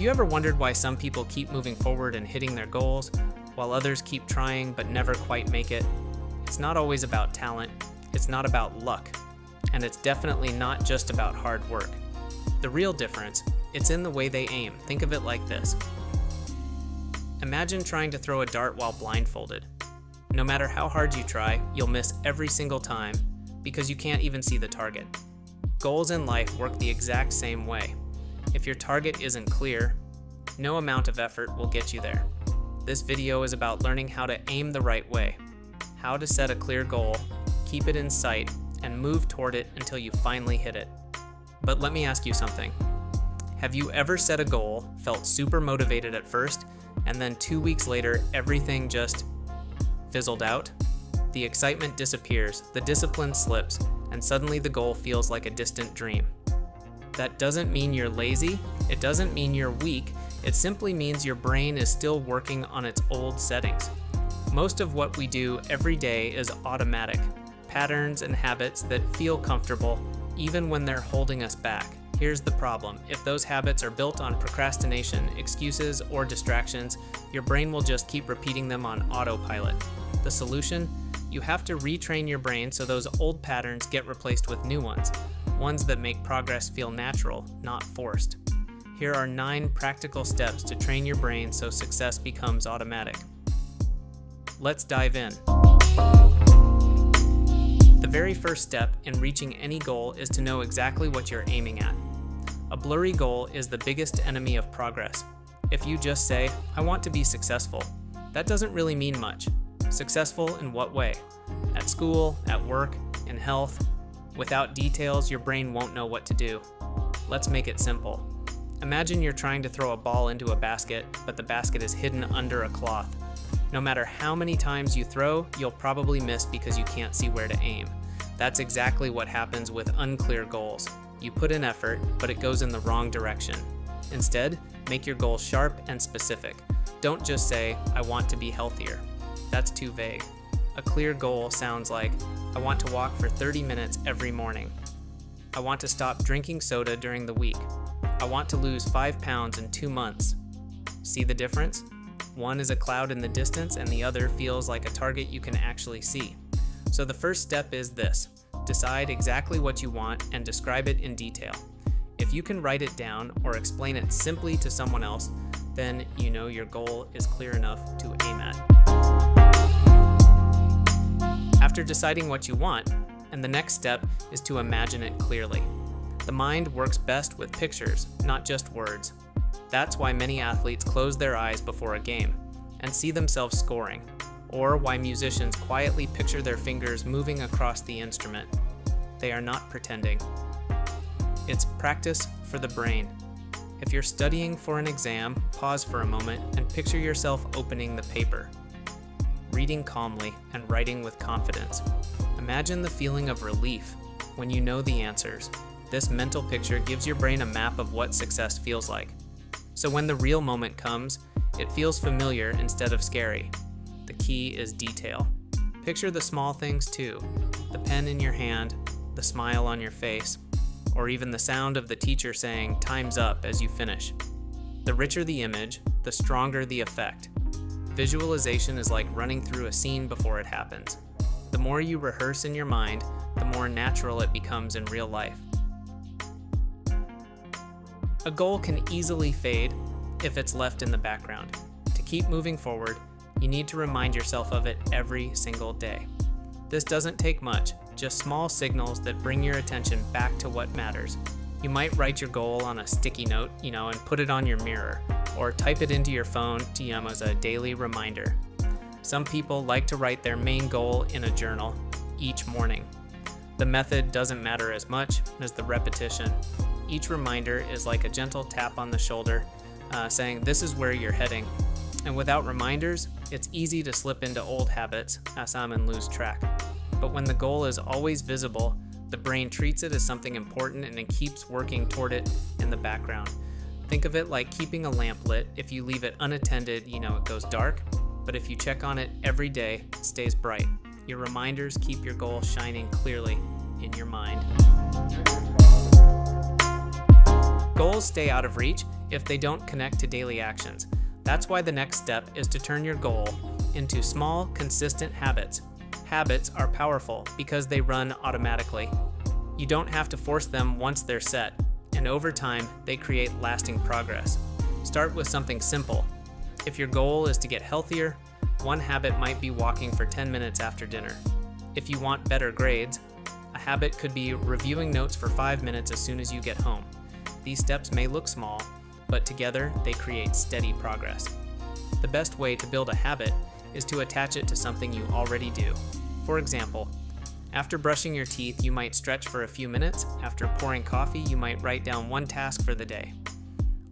you ever wondered why some people keep moving forward and hitting their goals, while others keep trying but never quite make it? It's not always about talent, it's not about luck, and it's definitely not just about hard work. The real difference, it's in the way they aim. Think of it like this. Imagine trying to throw a dart while blindfolded. No matter how hard you try, you'll miss every single time because you can't even see the target. Goals in life work the exact same way. If your target isn't clear, no amount of effort will get you there. This video is about learning how to aim the right way, how to set a clear goal, keep it in sight, and move toward it until you finally hit it. But let me ask you something. Have you ever set a goal, felt super motivated at first, and then 2 weeks later, everything just fizzled out? The excitement disappears, the discipline slips, and suddenly the goal feels like a distant dream. That doesn't mean you're lazy, it doesn't mean you're weak, it simply means your brain is still working on its old settings. Most of what we do every day is automatic, patterns and habits that feel comfortable even when they're holding us back. Here's the problem. If those habits are built on procrastination, excuses, or distractions, your brain will just keep repeating them on autopilot. The solution? You have to retrain your brain so those old patterns get replaced with new ones that make progress feel natural, not forced. Here are 9 practical steps to train your brain so success becomes automatic. Let's dive in. The very first step in reaching any goal is to know exactly what you're aiming at. A blurry goal is the biggest enemy of progress. If you just say, "I want to be successful," that doesn't really mean much. Successful in what way? At school, at work, in health? Without details, your brain won't know what to do. Let's make it simple. Imagine you're trying to throw a ball into a basket, but the basket is hidden under a cloth. No matter how many times you throw, you'll probably miss because you can't see where to aim. That's exactly what happens with unclear goals. You put in effort, but it goes in the wrong direction. Instead, make your goal sharp and specific. Don't just say, "I want to be healthier." That's too vague. A clear goal sounds like, "I want to walk for 30 minutes every morning. I want to stop drinking soda during the week. I want to lose 5 pounds in 2 months." See the difference? One is a cloud in the distance and the other feels like a target you can actually see. So the first step is this. Decide exactly what you want and describe it in detail. If you can write it down or explain it simply to someone else, then you know your goal is clear enough to aim at. After deciding what you want, and the next step is to imagine it clearly. The mind works best with pictures, not just words. That's why many athletes close their eyes before a game and see themselves scoring, or why musicians quietly picture their fingers moving across the instrument. They are not pretending. It's practice for the brain. If you're studying for an exam, pause for a moment and picture yourself opening the paper, reading calmly and writing with confidence. Imagine the feeling of relief when you know the answers. This mental picture gives your brain a map of what success feels like. So when the real moment comes, it feels familiar instead of scary. The key is detail. Picture the small things too. The pen in your hand, the smile on your face, or even the sound of the teacher saying, "Time's up," as you finish. The richer the image, the stronger the effect. Visualization is like running through a scene before it happens. The more you rehearse in your mind, the more natural it becomes in real life. A goal can easily fade if it's left in the background. To keep moving forward, you need to remind yourself of it every single day. This doesn't take much, just small signals that bring your attention back to what matters. You might write your goal on a sticky note, and put it on your mirror, or type it into your phone, as a daily reminder. Some people like to write their main goal in a journal each morning. The method doesn't matter as much as the repetition. Each reminder is like a gentle tap on the shoulder, saying this is where you're heading. And without reminders, it's easy to slip into old habits and lose track. But when the goal is always visible, the brain treats it as something important and it keeps working toward it in the background. Think of it like keeping a lamp lit. If you leave it unattended, it goes dark. But if you check on it every day, it stays bright. Your reminders keep your goal shining clearly in your mind. Goals stay out of reach if they don't connect to daily actions. That's why the next step is to turn your goal into small, consistent habits. Habits are powerful because they run automatically. You don't have to force them once they're set, and over time, they create lasting progress. Start with something simple. If your goal is to get healthier, one habit might be walking for 10 minutes after dinner. If you want better grades, a habit could be reviewing notes for 5 minutes as soon as you get home. These steps may look small, but together they create steady progress. The best way to build a habit is to attach it to something you already do. For example, after brushing your teeth, you might stretch for a few minutes. After pouring coffee, you might write down one task for the day.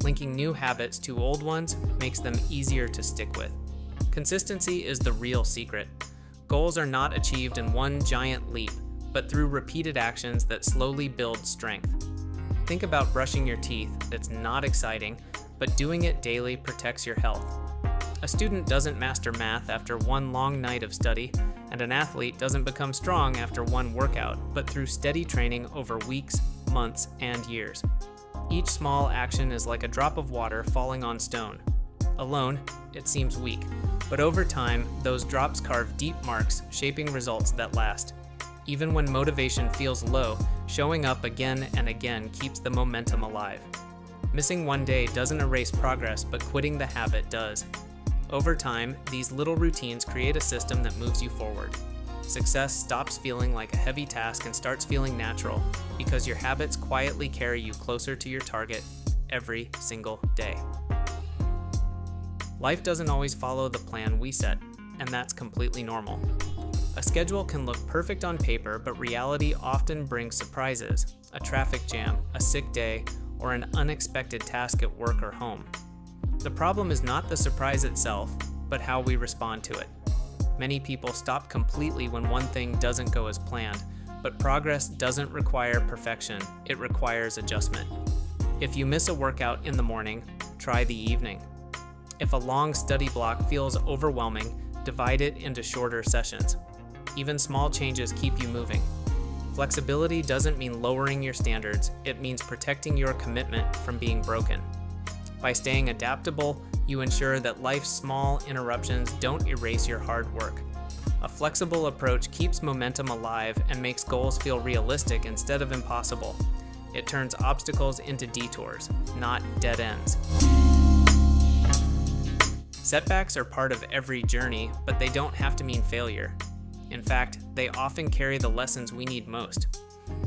Linking new habits to old ones makes them easier to stick with. Consistency is the real secret. Goals are not achieved in one giant leap, but through repeated actions that slowly build strength. Think about brushing your teeth. It's not exciting, but doing it daily protects your health. A student doesn't master math after one long night of study, and an athlete doesn't become strong after one workout, but through steady training over weeks, months, and years. Each small action is like a drop of water falling on stone. Alone, it seems weak, but over time, those drops carve deep marks, shaping results that last. Even when motivation feels low, showing up again and again keeps the momentum alive. Missing one day doesn't erase progress, but quitting the habit does. Over time, these little routines create a system that moves you forward. Success stops feeling like a heavy task and starts feeling natural because your habits quietly carry you closer to your target every single day. Life doesn't always follow the plan we set, and that's completely normal. A schedule can look perfect on paper, but reality often brings surprises: a traffic jam, a sick day, or an unexpected task at work or home. The problem is not the surprise itself, but how we respond to it. Many people stop completely when one thing doesn't go as planned, but progress doesn't require perfection, it requires adjustment. If you miss a workout in the morning, try the evening. If a long study block feels overwhelming, divide it into shorter sessions. Even small changes keep you moving. Flexibility doesn't mean lowering your standards, it means protecting your commitment from being broken. By staying adaptable, you ensure that life's small interruptions don't erase your hard work. A flexible approach keeps momentum alive and makes goals feel realistic instead of impossible. It turns obstacles into detours, not dead ends. Setbacks are part of every journey, but they don't have to mean failure. In fact, they often carry the lessons we need most.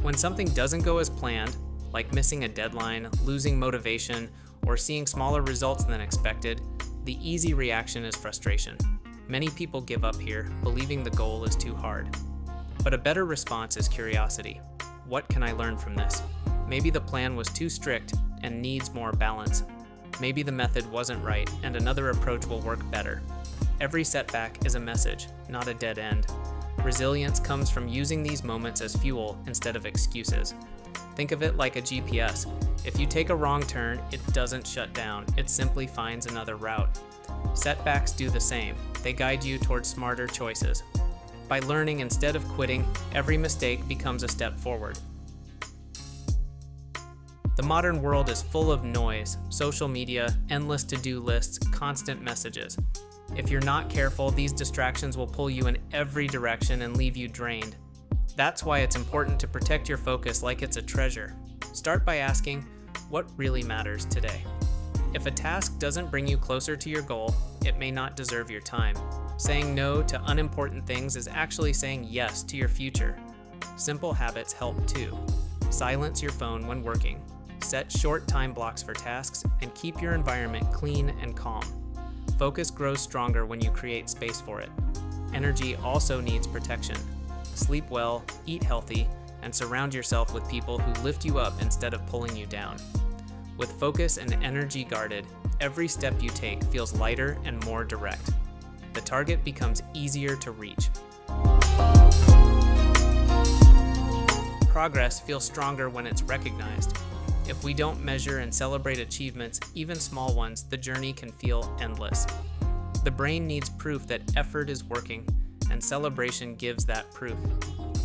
When something doesn't go as planned, like missing a deadline, losing motivation, or seeing smaller results than expected, the easy reaction is frustration. Many people give up here, believing the goal is too hard. But a better response is curiosity. What can I learn from this? Maybe the plan was too strict and needs more balance. Maybe the method wasn't right and another approach will work better. Every setback is a message, not a dead end. Resilience comes from using these moments as fuel instead of excuses. Think of it like a GPS. If you take a wrong turn, it doesn't shut down, it simply finds another route. Setbacks do the same. They guide you towards smarter choices. By learning instead of quitting, every mistake becomes a step forward. The modern world is full of noise, social media, endless to-do lists, constant messages. If you're not careful, these distractions will pull you in every direction and leave you drained. That's why it's important to protect your focus like it's a treasure. Start by asking, what really matters today? If a task doesn't bring you closer to your goal, it may not deserve your time. Saying no to unimportant things is actually saying yes to your future. Simple habits help too. Silence your phone when working. Set short time blocks for tasks and keep your environment clean and calm. Focus grows stronger when you create space for it. Energy also needs protection. Sleep well, eat healthy, and surround yourself with people who lift you up instead of pulling you down. With focus and energy guarded, every step you take feels lighter and more direct. The target becomes easier to reach. Progress feels stronger when it's recognized. If we don't measure and celebrate achievements, even small ones, the journey can feel endless. The brain needs proof that effort is working, and celebration gives that proof.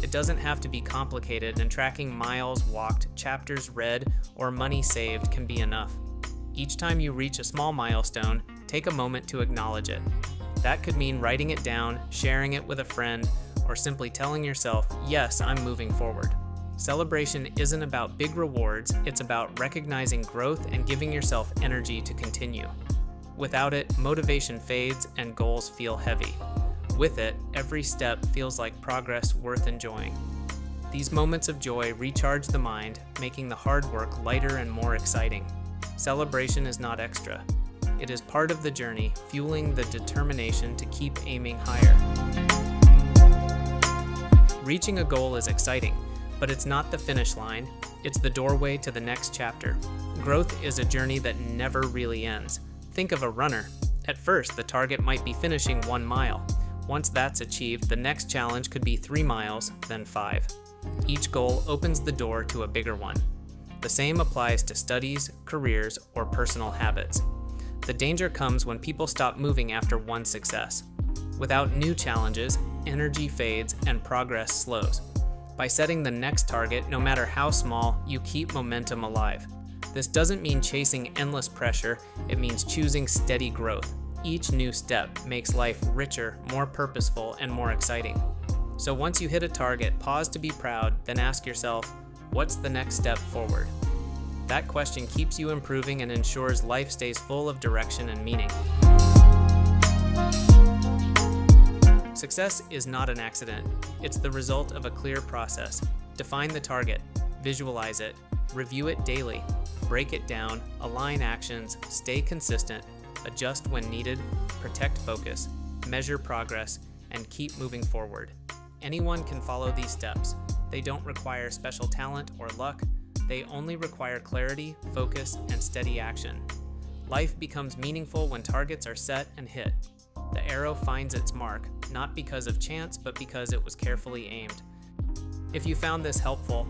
It doesn't have to be complicated, and tracking miles walked, chapters read, or money saved can be enough. Each time you reach a small milestone, take a moment to acknowledge it. That could mean writing it down, sharing it with a friend, or simply telling yourself, yes, I'm moving forward. Celebration isn't about big rewards, it's about recognizing growth and giving yourself energy to continue. Without it, motivation fades and goals feel heavy. With it, every step feels like progress worth enjoying. These moments of joy recharge the mind, making the hard work lighter and more exciting. Celebration is not extra. It is part of the journey, fueling the determination to keep aiming higher. Reaching a goal is exciting, but it's not the finish line. It's the doorway to the next chapter. Growth is a journey that never really ends. Think of a runner. At first, the target might be finishing 1 mile. Once that's achieved, the next challenge could be 3 miles, then 5. Each goal opens the door to a bigger one. The same applies to studies, careers, or personal habits. The danger comes when people stop moving after one success. Without new challenges, energy fades and progress slows. By setting the next target, no matter how small, you keep momentum alive. This doesn't mean chasing endless pressure, it means choosing steady growth. Each new step makes life richer, more purposeful, and more exciting. So once you hit a target, pause to be proud, then ask yourself, what's the next step forward? That question keeps you improving and ensures life stays full of direction and meaning. Success is not an accident. It's the result of a clear process. Define the target, visualize it, review it daily, break it down, align actions, stay consistent, adjust when needed, protect focus, measure progress, and keep moving forward. Anyone can follow these steps. They don't require special talent or luck. They only require clarity, focus, and steady action. Life becomes meaningful when targets are set and hit. The arrow finds its mark, not because of chance, but because it was carefully aimed. If you found this helpful,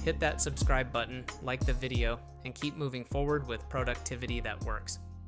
hit that subscribe button, like the video, and keep moving forward with productivity that works.